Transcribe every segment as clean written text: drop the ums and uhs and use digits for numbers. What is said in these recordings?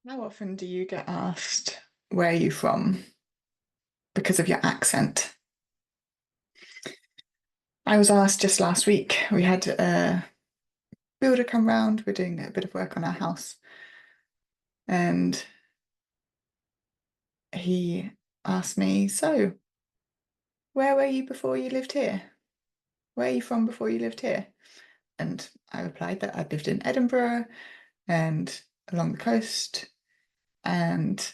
How often do you get asked, where are you from, because of your accent? I was asked just last week. We had a builder come round. We're doing a bit of work on our house. And he asked me, so, where were you before you lived here? Where are you from before you lived here? And I replied that I'd lived in Edinburgh and along the coast. And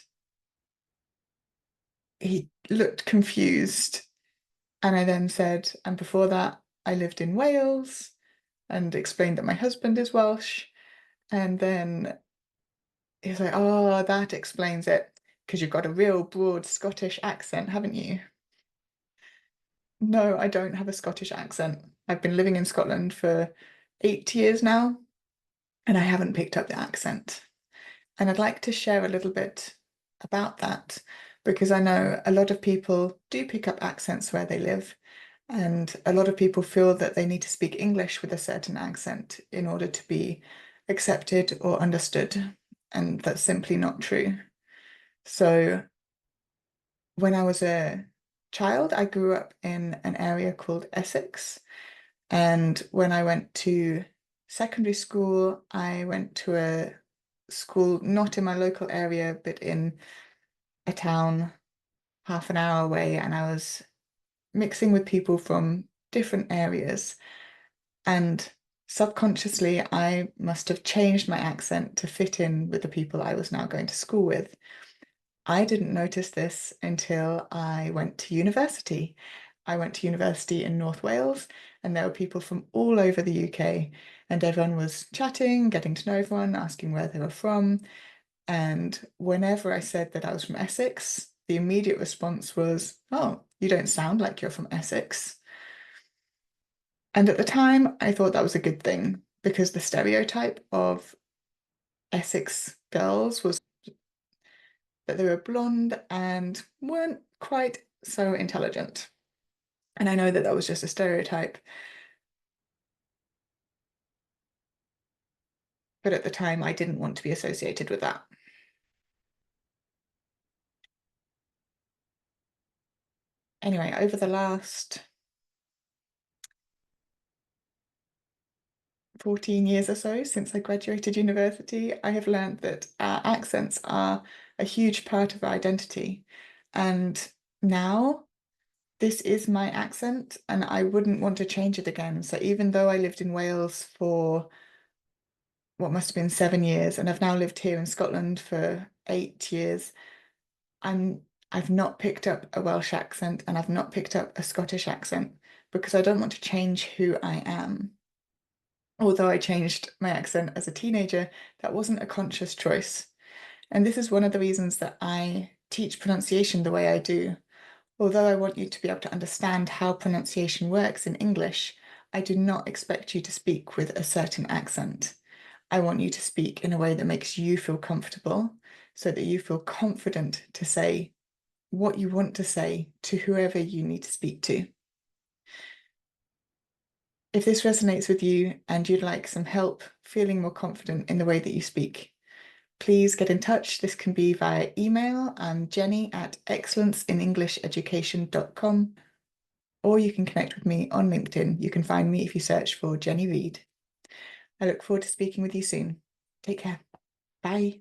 he looked confused. And I then said, and before that, I lived in Wales and explained that my husband is Welsh. And then he was like, oh, that explains it, because you've got a real broad Scottish accent, haven't you? No, I don't have a Scottish accent. I've been living in Scotland for 8 years now, and I haven't picked up the accent. And I'd like to share a little bit about that because I know a lot of people do pick up accents where they live, and a lot of people feel that they need to speak English with a certain accent in order to be accepted or understood. And that's simply not true. So when I was a child, I grew up in an area called Essex. And when I went to secondary school, I went to a school not in my local area, but in a town half an hour away. And I was mixing with people from different areas. And subconsciously, I must have changed my accent to fit in with the people I was now going to school with. I didn't notice this until I went to university. I went to university in North Wales, and there were people from all over the UK, and everyone was chatting, getting to know everyone, asking where they were from. And whenever I said that I was from Essex, the immediate response was, oh, you don't sound like you're from Essex. And at the time, I thought that was a good thing because the stereotype of Essex girls was that they were blonde and weren't quite so intelligent. And I know that that was just a stereotype, but at the time I didn't want to be associated with that. Anyway, over the last 14 years or so since I graduated university, I have learned that our accents are a huge part of our identity. And now this is my accent, and I wouldn't want to change it again. So even though I lived in Wales for what must have been 7 years, and I've now lived here in Scotland for 8 years, I'm I've not picked up a Welsh accent and I've not picked up a Scottish accent because I don't want to change who I am. Although I changed my accent as a teenager, that wasn't a conscious choice. And this is one of the reasons that I teach pronunciation the way I do. Although I want you to be able to understand how pronunciation works in English, I do not expect you to speak with a certain accent. I want you to speak in a way that makes you feel comfortable so that you feel confident to say what you want to say to whoever you need to speak to. If this resonates with you and you'd like some help feeling more confident in the way that you speak, please get in touch. This can be via email. I'm jenny@excellenceinenglisheducation.com, or you can connect with me on LinkedIn. You can find me if you search for Jenny Reid. I look forward to speaking with you soon. Take care. Bye.